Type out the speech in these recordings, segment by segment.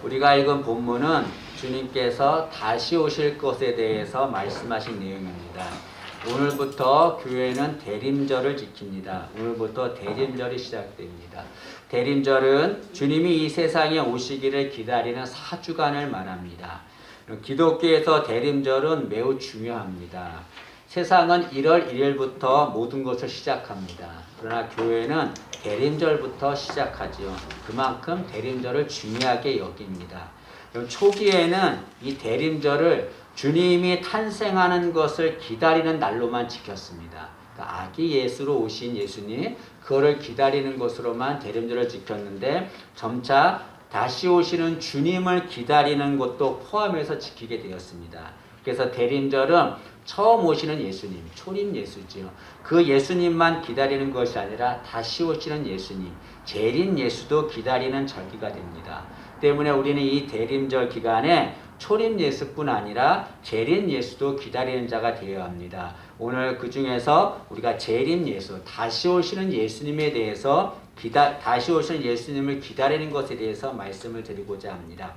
우리가 읽은 본문은 주님께서 다시 오실 것에 대해서 말씀하신 내용입니다. 오늘부터 교회는 대림절을 지킵니다. 오늘부터 대림절이 시작됩니다. 대림절은 주님이 이 세상에 오시기를 기다리는 4주간을 말합니다. 기독교에서 대림절은 매우 중요합니다. 세상은 1월 1일부터 모든 것을 시작합니다. 그러나 교회는 대림절부터 시작하지요. 그만큼 대림절을 중요하게 여깁니다. 초기에는 이 대림절을 주님이 탄생하는 것을 기다리는 날로만 지켰습니다. 그러니까 아기 예수로 오신 예수님, 그거를 기다리는 것으로만 대림절을 지켰는데 점차 다시 오시는 주님을 기다리는 것도 포함해서 지키게 되었습니다. 그래서 대림절은 처음 오시는 예수님, 초림 예수지요. 그 예수님만 기다리는 것이 아니라 다시 오시는 예수님, 재림 예수도 기다리는 절기가 됩니다. 때문에 우리는 이 대림절 기간에 초림 예수뿐 아니라 재림 예수도 기다리는 자가 되어야 합니다. 오늘 그 중에서 우리가 재림 예수, 다시 오시는 예수님에 대해서 다시 오시는 예수님을 기다리는 것에 대해서 말씀을 드리고자 합니다.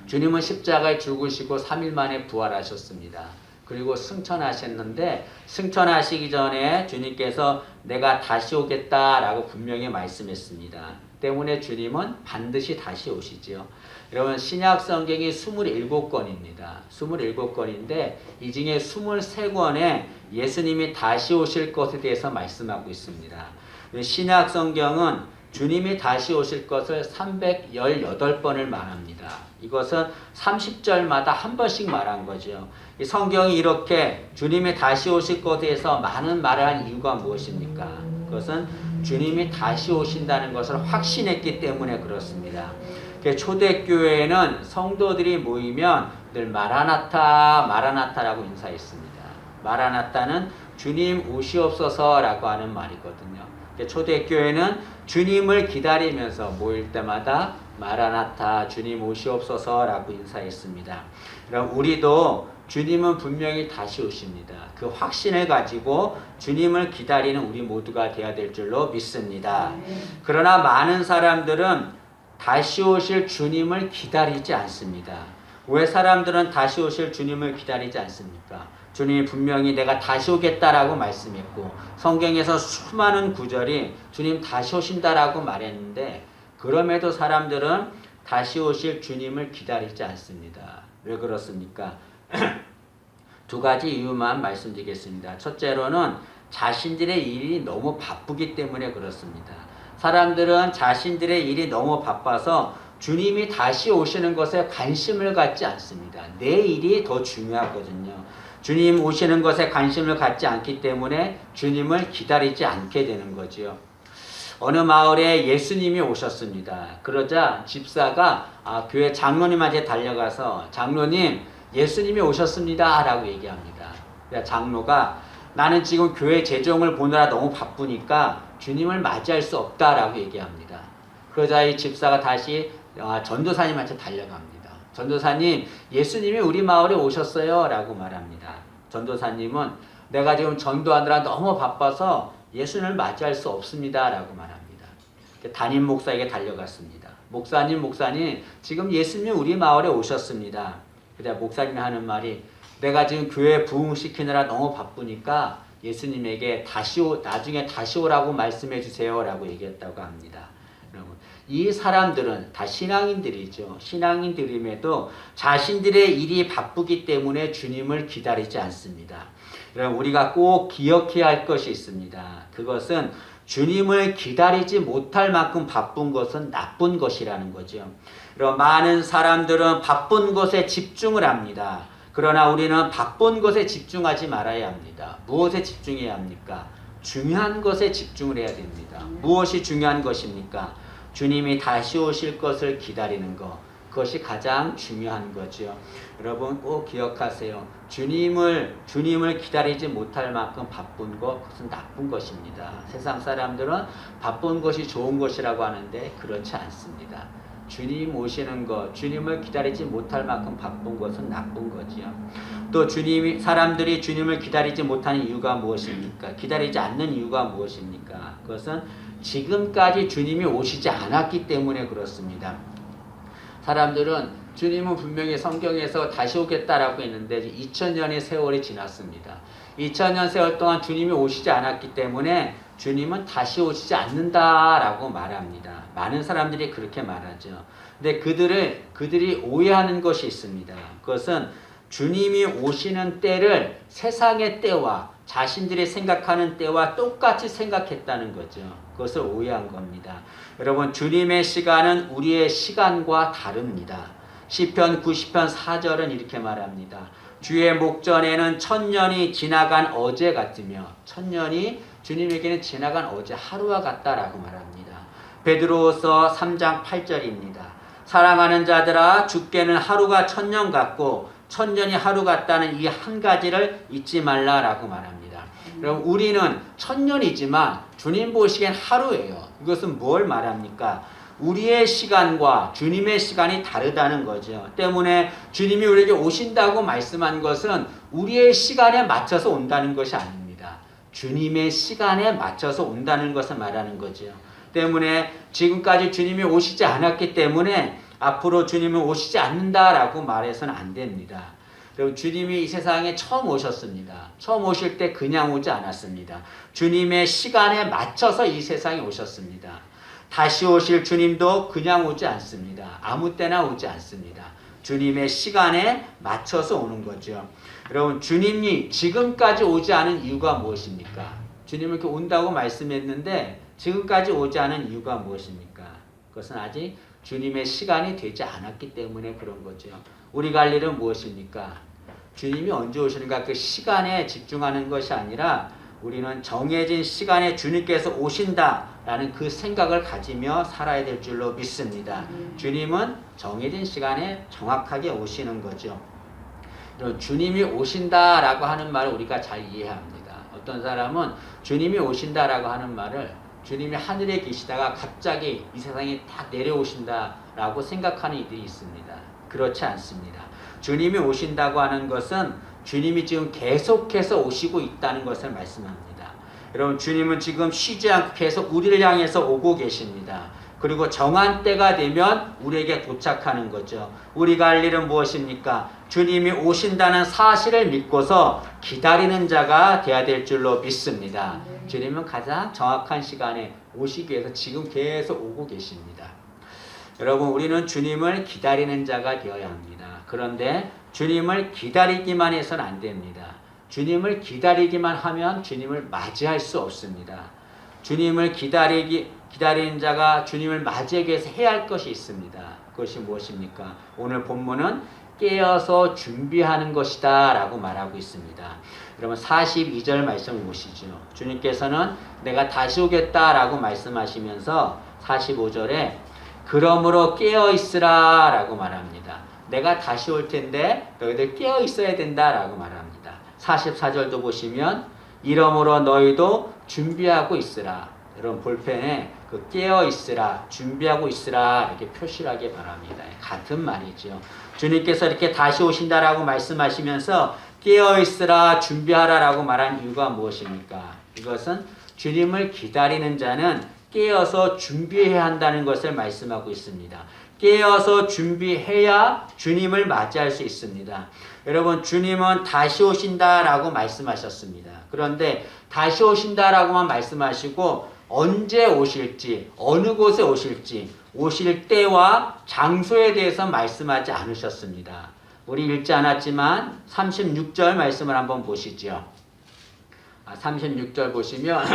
주님은 십자가에 죽으시고 3일 만에 부활하셨습니다. 그리고 승천하셨는데 승천하시기 전에 주님께서 내가 다시 오겠다라고 분명히 말씀했습니다. 때문에 주님은 반드시 다시 오시지요. 여러분 신약 성경이 27권입니다. 27권인데 이 중에 23권에 예수님이 다시 오실 것에 대해서 말씀하고 있습니다. 신약 성경은 주님이 다시 오실 것을 318번을 말합니다. 이것은 30절마다 한 번씩 말한 거죠. 이 성경이 이렇게 주님이 다시 오실 것에 대해서 많은 말을 한 이유가 무엇입니까? 그것은 주님이 다시 오신다는 것을 확신했기 때문에 그렇습니다. 초대교회에는 성도들이 모이면 늘 마라나타, 마라나타라고 인사했습니다. 마라나타는 주님 오시옵소서라고 하는 말이거든요. 초대교회는 주님을 기다리면서 모일 때마다 마라나타, 주님 오시옵소서라고 인사했습니다. 그럼 우리도 주님은 분명히 다시 오십니다. 그 확신을 가지고 주님을 기다리는 우리 모두가 되어야 될 줄로 믿습니다. 그러나 많은 사람들은 다시 오실 주님을 기다리지 않습니다. 왜 사람들은 다시 오실 주님을 기다리지 않습니까? 주님이 분명히 내가 다시 오겠다라고 말씀했고 성경에서 수많은 구절이 주님 다시 오신다라고 말했는데 그럼에도 사람들은 다시 오실 주님을 기다리지 않습니다. 왜 그렇습니까? 두 가지 이유만 말씀드리겠습니다. 첫째로는 자신들의 일이 너무 바쁘기 때문에 그렇습니다. 사람들은 자신들의 일이 너무 바빠서 주님이 다시 오시는 것에 관심을 갖지 않습니다. 내 일이 더 중요하거든요. 주님 오시는 것에 관심을 갖지 않기 때문에 주님을 기다리지 않게 되는 거지요. 어느 마을에 예수님이 오셨습니다. 그러자 집사가 교회 장로님한테 달려가서 장로님 예수님이 오셨습니다 라고 얘기합니다. 장로가 나는 지금 교회 재정을 보느라 너무 바쁘니까 주님을 맞이할 수 없다라고 얘기합니다. 그러자 이 집사가 다시 전도사님한테 달려갑니다. 전도사님 예수님이 우리 마을에 오셨어요 라고 말합니다. 전도사님은 내가 지금 전도하느라 너무 바빠서 예수님을 맞이할 수 없습니다 라고 말합니다. 담임 목사에게 달려갔습니다. 목사님 지금 예수님이 우리 마을에 오셨습니다. 그래서 목사님이 하는 말이 내가 지금 교회 부흥시키느라 너무 바쁘니까 예수님에게 나중에 다시 오라고 말씀해 주세요 라고 얘기했다고 합니다. 이 사람들은 다 신앙인들이죠. 신앙인들임에도 자신들의 일이 바쁘기 때문에 주님을 기다리지 않습니다. 우리가 꼭 기억해야 할 것이 있습니다. 그것은 주님을 기다리지 못할 만큼 바쁜 것은 나쁜 것이라는 거죠. 많은 사람들은 바쁜 것에 집중을 합니다. 그러나 우리는 바쁜 것에 집중하지 말아야 합니다. 무엇에 집중해야 합니까? 중요한 것에 집중을 해야 됩니다. 무엇이 중요한 것입니까? 주님이 다시 오실 것을 기다리는 것. 그것이 가장 중요한 거죠. 여러분 꼭 기억하세요. 주님을 기다리지 못할 만큼 바쁜 것, 그것은 나쁜 것입니다. 세상 사람들은 바쁜 것이 좋은 것이라고 하는데 그렇지 않습니다. 주님 오시는 것, 주님을 기다리지 못할 만큼 바쁜 것은 나쁜 거지요. 또 사람들이 주님을 기다리지 못하는 이유가 무엇입니까? 기다리지 않는 이유가 무엇입니까? 그것은 지금까지 주님이 오시지 않았기 때문에 그렇습니다. 사람들은 주님은 분명히 성경에서 다시 오겠다라고 했는데 2000년의 세월이 지났습니다. 2000년 세월 동안 주님이 오시지 않았기 때문에 주님은 다시 오시지 않는다라고 말합니다. 많은 사람들이 그렇게 말하죠. 근데 그들이 오해하는 것이 있습니다. 그것은 주님이 오시는 때를 세상의 때와 자신들이 생각하는 때와 똑같이 생각했다는 거죠. 그것을 오해한 겁니다. 여러분, 주님의 시간은 우리의 시간과 다릅니다. 시편 90편 4절은 이렇게 말합니다. 주의 목전에는 1000년이 지나간 어제 같으며 1000년이 주님에게는 지나간 어제 하루와 같다라고 말합니다. 베드로후서 3장 8절입니다. 사랑하는 자들아, 주께는 하루가 1000년 같고 1000년이 하루 같다는 이 한 가지를 잊지 말라라고 말합니다. 그럼 우리는 1000년이지만 주님 보시기엔 하루예요. 이것은 뭘 말합니까? 우리의 시간과 주님의 시간이 다르다는 거죠. 때문에 주님이 우리에게 오신다고 말씀한 것은 우리의 시간에 맞춰서 온다는 것이 아닙니다. 주님의 시간에 맞춰서 온다는 것을 말하는 거죠. 때문에 지금까지 주님이 오시지 않았기 때문에 앞으로 주님은 오시지 않는다라고 말해서는 안 됩니다. 여러분, 주님이 이 세상에 처음 오셨습니다. 처음 오실 때 그냥 오지 않았습니다. 주님의 시간에 맞춰서 이 세상에 오셨습니다. 다시 오실 주님도 그냥 오지 않습니다. 아무 때나 오지 않습니다. 주님의 시간에 맞춰서 오는 거죠. 여러분, 주님이 지금까지 오지 않은 이유가 무엇입니까? 주님은 이렇게 온다고 말씀했는데 지금까지 오지 않은 이유가 무엇입니까? 그것은 아직 주님의 시간이 되지 않았기 때문에 그런 거죠. 우리가 할 일은 무엇입니까? 주님이 언제 오시는가 그 시간에 집중하는 것이 아니라 우리는 정해진 시간에 주님께서 오신다라는 그 생각을 가지며 살아야 될 줄로 믿습니다. 주님은 정해진 시간에 정확하게 오시는 거죠. 주님이 오신다라고 하는 말을 우리가 잘 이해합니다. 어떤 사람은 주님이 오신다라고 하는 말을 주님이 하늘에 계시다가 갑자기 이 세상에 딱 내려오신다라고 생각하는 이들이 있습니다. 그렇지 않습니다. 주님이 오신다고 하는 것은 주님이 지금 계속해서 오시고 있다는 것을 말씀합니다. 여러분, 주님은 지금 쉬지 않고 계속 우리를 향해서 오고 계십니다. 그리고 정한 때가 되면 우리에게 도착하는 거죠. 우리가 할 일은 무엇입니까? 주님이 오신다는 사실을 믿고서 기다리는 자가 되어야 될 줄로 믿습니다. 주님은 가장 정확한 시간에 오시기 위해서 지금 계속 오고 계십니다. 여러분, 우리는 주님을 기다리는 자가 되어야 합니다. 그런데 주님을 기다리기만 해서는 안 됩니다. 주님을 기다리기만 하면 주님을 맞이할 수 없습니다. 주님을 기다리는 자가 주님을 맞이하기 위해서 해야 할 것이 있습니다. 그것이 무엇입니까? 오늘 본문은 깨어서 준비하는 것이다 라고 말하고 있습니다. 여러분, 42절 말씀을 보시죠. 주님께서는 내가 다시 오겠다 라고 말씀하시면서 45절에 그러므로 깨어 있으라 라고 말합니다. 내가 다시 올 텐데 너희들 깨어 있어야 된다 라고 말합니다. 44절도 보시면 이러므로 너희도 준비하고 있으라. 여러분, 볼펜에 그 깨어 있으라, 준비하고 있으라 이렇게 표시를 하기 바랍니다. 같은 말이죠. 주님께서 이렇게 다시 오신다라고 말씀하시면서 깨어 있으라, 준비하라 라고 말한 이유가 무엇입니까? 이것은 주님을 기다리는 자는 깨어서 준비해야 한다는 것을 말씀하고 있습니다. 깨어서 준비해야 주님을 맞이할 수 있습니다. 여러분, 주님은 다시 오신다라고 말씀하셨습니다. 그런데 다시 오신다라고만 말씀하시고 언제 오실지, 어느 곳에 오실지, 오실 때와 장소에 대해서 말씀하지 않으셨습니다. 우리 읽지 않았지만 36절 말씀을 한번 보시죠. 36절 보시면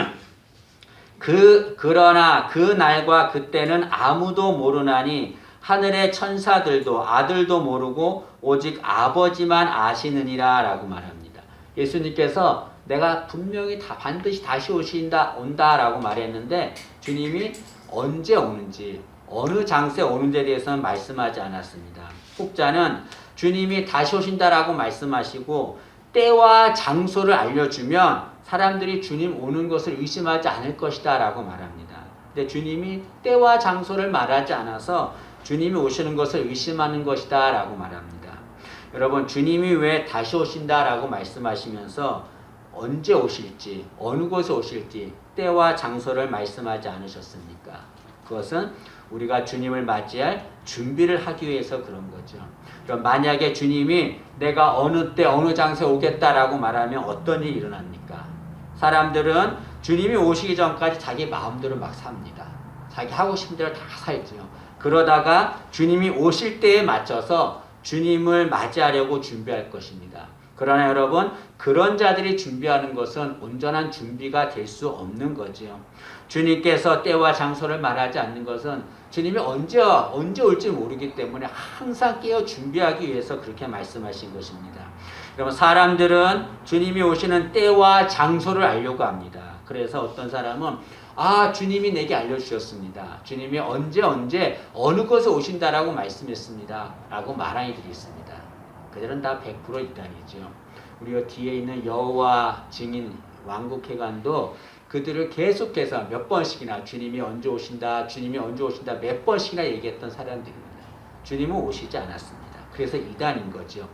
그러나 그 날과 그때는 아무도 모르나니 하늘의 천사들도 아들도 모르고 오직 아버지만 아시느니라 라고 말합니다. 예수님께서 내가 분명히 반드시 다시 온다라고 말했는데 주님이 언제 오는지 어느 장소에 오는지에 대해서는 말씀하지 않았습니다. 혹자는 주님이 다시 오신다라고 말씀하시고 때와 장소를 알려주면 사람들이 주님 오는 것을 의심하지 않을 것이다 라고 말합니다. 근데 주님이 때와 장소를 말하지 않아서 주님이 오시는 것을 의심하는 것이다 라고 말합니다. 여러분, 주님이 왜 다시 오신다 라고 말씀하시면서 언제 오실지, 어느 곳에 오실지 때와 장소를 말씀하지 않으셨습니까? 그것은 우리가 주님을 맞이할 준비를 하기 위해서 그런 거죠. 그럼 만약에 주님이 내가 어느 때 어느 장소에 오겠다라고 말하면 어떤 일이 일어납니까? 사람들은 주님이 오시기 전까지 자기 마음대로 막 삽니다. 자기 하고 싶은 대로 다 살죠. 그러다가 주님이 오실 때에 맞춰서 주님을 맞이하려고 준비할 것입니다. 그러나 여러분, 그런 자들이 준비하는 것은 온전한 준비가 될 수 없는 거지요. 주님께서 때와 장소를 말하지 않는 것은 주님이 언제 올지 모르기 때문에 항상 깨어 준비하기 위해서 그렇게 말씀하신 것입니다. 여러분, 사람들은 주님이 오시는 때와 장소를 알려고 합니다. 그래서 어떤 사람은 주님이 내게 알려주셨습니다. 주님이 언제 어느 곳에 오신다라고 말씀했습니다. 라고 말하는 이들이 있습니다. 그들은 다 100% 이단이죠. 우리가 뒤에 있는 여호와 증인 왕국회관도 그들을 계속해서 몇 번씩이나 주님이 언제 오신다 몇 번씩이나 얘기했던 사람들입니다. 주님은 오시지 않았습니다. 그래서 이단인 거죠.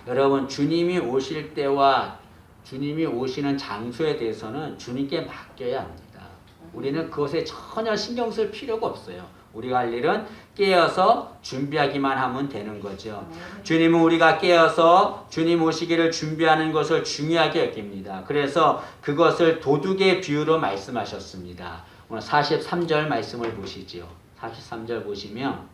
여러분, 주님이 오실 때와 주님이 오시는 장소에 대해서는 주님께 맡겨야 합니다. 우리는 그것에 전혀 신경 쓸 필요가 없어요. 우리가 할 일은 깨어서 준비하기만 하면 되는 거죠. 주님은 우리가 깨어서 주님 오시기를 준비하는 것을 중요하게 여깁니다. 그래서 그것을 도둑의 비유로 말씀하셨습니다. 오늘 43절 말씀을 보시죠. 43절 보시면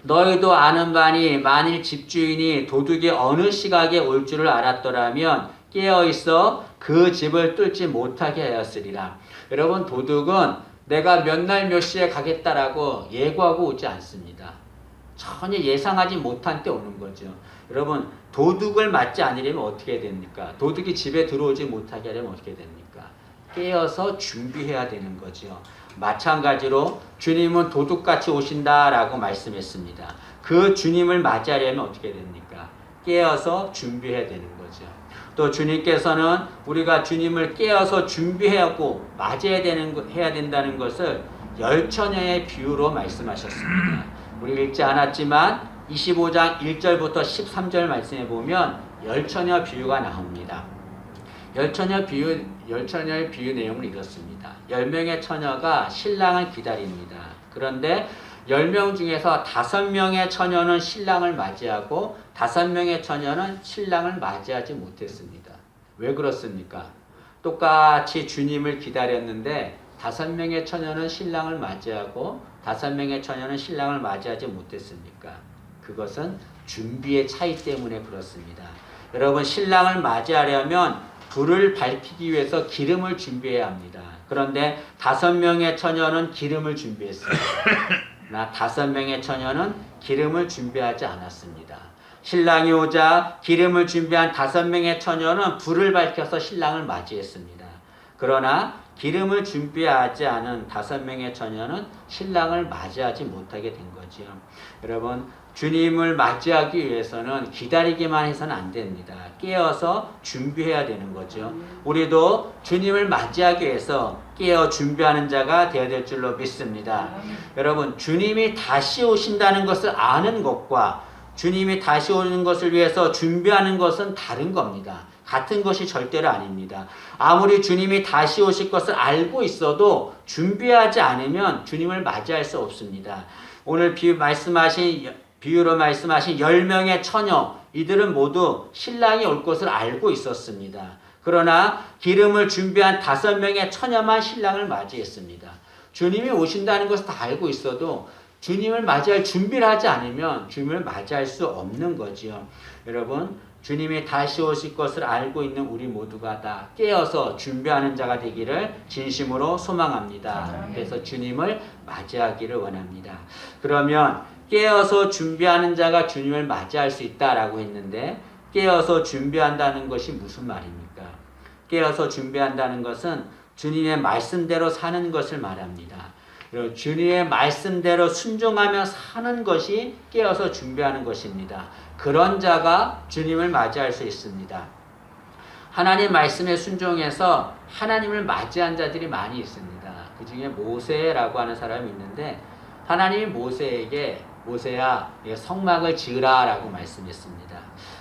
너희도 아는 바니 만일 집주인이 도둑이 어느 시각에 올 줄을 알았더라면 깨어있어 그 집을 뚫지 못하게 하였으리라. 여러분, 도둑은 내가 몇 날 몇 시에 가겠다라고 예고하고 오지 않습니다. 전혀 예상하지 못한 때 오는 거죠. 여러분, 도둑을 맞지 않으려면 어떻게 됩니까? 도둑이 집에 들어오지 못하게 하려면 어떻게 됩니까? 깨어서 준비해야 되는 거죠. 마찬가지로 주님은 도둑같이 오신다라고 말씀했습니다. 그 주님을 맞이하려면 어떻게 됩니까? 깨어서 준비해야 되는 거죠. 또 주님께서는 우리가 주님을 깨어서 준비하고 맞이해야 된다는 것을 열처녀의 비유로 말씀하셨습니다. 우리 읽지 않았지만 25장 1절부터 13절 말씀에 보면 열처녀 비유가 나옵니다. 열처녀의 비유 내용은 이렇습니다. 10명의 처녀가 신랑을 기다립니다. 그런데 10명 중에서 5명의 처녀는 신랑을 맞이하고 5명의 처녀는 신랑을 맞이하지 못했습니다. 왜 그렇습니까? 똑같이 주님을 기다렸는데 5명의 처녀는 신랑을 맞이하고 5명의 처녀는 신랑을 맞이하지 못했습니까? 그것은 준비의 차이 때문에 그렇습니다. 여러분, 신랑을 맞이하려면 불을 밝히기 위해서 기름을 준비해야 합니다. 그런데 5명의 처녀는 기름을 준비했습니다. 5명의 처녀는 기름을 준비하지 않았습니다. 신랑이 오자 기름을 준비한 5명의 처녀는 불을 밝혀서 신랑을 맞이했습니다. 그러나 기름을 준비하지 않은 5명의 처녀는 신랑을 맞이하지 못하게 된 거지요. 여러분, 주님을 맞이하기 위해서는 기다리기만 해서는 안 됩니다. 깨어서 준비해야 되는 거죠. 우리도 주님을 맞이하기 위해서 깨어 준비하는 자가 되어야 될 줄로 믿습니다. 여러분, 주님이 다시 오신다는 것을 아는 것과 주님이 다시 오는 것을 위해서 준비하는 것은 다른 겁니다. 같은 것이 절대로 아닙니다. 아무리 주님이 다시 오실 것을 알고 있어도 준비하지 않으면 주님을 맞이할 수 없습니다. 오늘 비유로 말씀하신 10명의 처녀, 이들은 모두 신랑이 올 것을 알고 있었습니다. 그러나 기름을 준비한 5명의 처녀만 신랑을 맞이했습니다. 주님이 오신다는 것을 다 알고 있어도 주님을 맞이할 준비를 하지 않으면 주님을 맞이할 수 없는 거지요. 여러분, 주님이 다시 오실 것을 알고 있는 우리 모두가 다 깨어서 준비하는 자가 되기를 진심으로 소망합니다. 그래서 주님을 맞이하기를 원합니다. 그러면 깨어서 준비하는 자가 주님을 맞이할 수 있다라고 했는데 깨어서 준비한다는 것이 무슨 말입니까? 깨어서 준비한다는 것은 주님의 말씀대로 사는 것을 말합니다. 주님의 말씀대로 순종하며 사는 것이 깨어서 준비하는 것입니다. 그런 자가 주님을 맞이할 수 있습니다. 하나님 말씀에 순종해서 하나님을 맞이한 자들이 많이 있습니다. 그 중에 모세라고 하는 사람이 있는데 하나님이 모세에게 모세야 성막을 지으라 라고 말씀했습니다.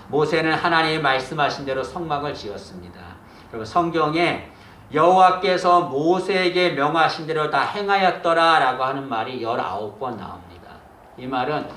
모세는 하나님이 말씀하신 대로 성막을 지었습니다. 그리고 성경에 여호와께서 모세에게 명하신 대로 다 행하였더라 라고 하는 말이 19번 나옵니다. 이 말은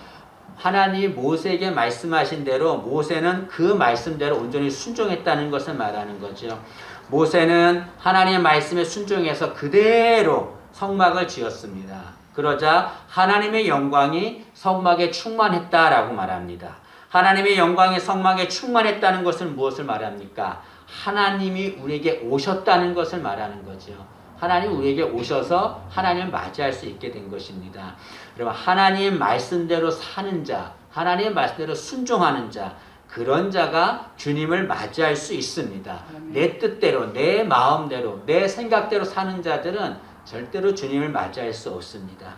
하나님이 모세에게 말씀하신 대로 모세는 그 말씀대로 온전히 순종했다는 것을 말하는 거죠. 모세는 하나님의 말씀에 순종해서 그대로 성막을 지었습니다. 그러자 하나님의 영광이 성막에 충만했다라고 말합니다. 하나님의 영광이 성막에 충만했다는 것은 무엇을 말합니까? 하나님이 우리에게 오셨다는 것을 말하는 거죠. 하나님 우리에게 오셔서 하나님을 맞이할 수 있게 된 것입니다. 여러분, 하나님 말씀대로 사는 자, 하나님 말씀대로 순종하는 자, 그런 자가 주님을 맞이할 수 있습니다. 내 뜻대로, 내 마음대로, 내 생각대로 사는 자들은 절대로 주님을 맞이할 수 없습니다.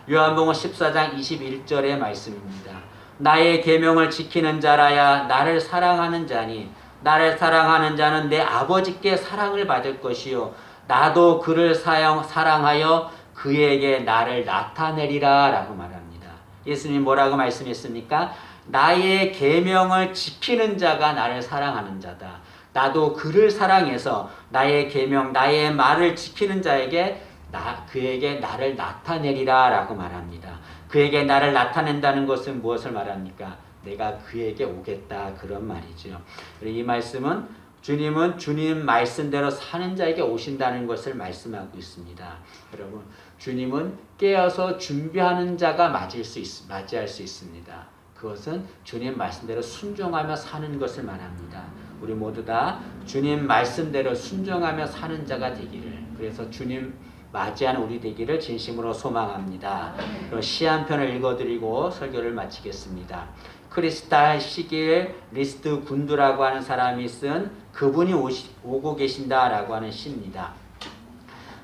요한복음 14장 21절의 말씀입니다. 나의 계명을 지키는 자라야 나를 사랑하는 자니 나를 사랑하는 자는 내 아버지께 사랑을 받을 것이요 나도 그를 사랑하여 그에게 나를 나타내리라 라고 말합니다. 예수님 뭐라고 말씀했습니까? 나의 계명을 지키는 자가 나를 사랑하는 자다. 나도 그를 사랑해서 나의 계명, 나의 말을 지키는 자에게 그에게 나를 나타내리라 라고 말합니다. 그에게 나를 나타낸다는 것은 무엇을 말합니까? 내가 그에게 오겠다, 그런 말이죠. 이 말씀은 주님은 주님 말씀대로 사는 자에게 오신다는 것을 말씀하고 있습니다. 여러분, 주님은 깨어서 준비하는 자가 맞이할 수 있습니다. 그것은 주님 말씀대로 순종하며 사는 것을 말합니다. 우리 모두 다 주님 말씀대로 순종하며 사는 자가 되기를, 그래서 주님 맞이하는 우리 되기를 진심으로 소망합니다. 그럼 시 한 편을 읽어드리고 설교를 마치겠습니다. 크리스탈 시길 리스트 군두라고 하는 사람이 쓴 그분이 오고 계신다라고 하는 시입니다.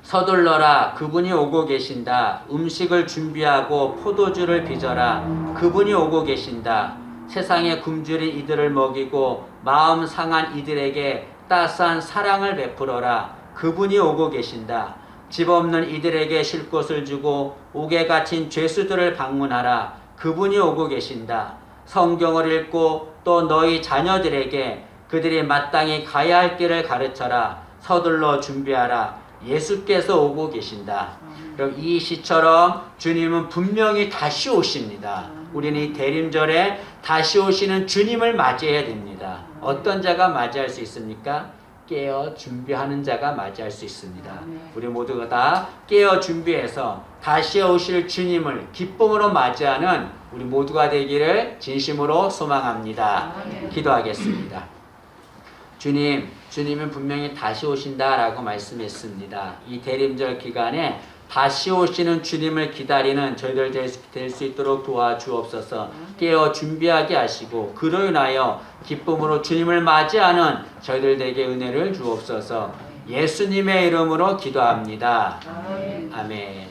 서둘러라, 그분이 오고 계신다. 음식을 준비하고 포도주를 빚어라, 그분이 오고 계신다. 세상의 굶주린 이들을 먹이고 마음 상한 이들에게 따스한 사랑을 베풀어라, 그분이 오고 계신다. 집 없는 이들에게 쉴 곳을 주고 옥에 갇힌 죄수들을 방문하라, 그분이 오고 계신다. 성경을 읽고 또 너희 자녀들에게 그들이 마땅히 가야 할 길을 가르쳐라, 서둘러 준비하라, 예수께서 오고 계신다. 그럼 이 시처럼 주님은 분명히 다시 오십니다. 우리는 이 대림절에 다시 오시는 주님을 맞이해야 됩니다. 어떤 자가 맞이할 수 있습니까? 깨어 준비하는 자가 맞이할 수 있습니다. 우리 모두가 다 깨어 준비해서 다시 오실 주님을 기쁨으로 맞이하는 우리 모두가 되기를 진심으로 소망합니다. 기도하겠습니다. 주님은 분명히 다시 오신다라고 말씀했습니다. 이 대림절 기간에 다시 오시는 주님을 기다리는 저희들 될 수 있도록 도와주옵소서. 깨어 준비하게 하시고 그로 인하여 기쁨으로 주님을 맞이하는 저희들에게 은혜를 주옵소서. 예수님의 이름으로 기도합니다. 아멘.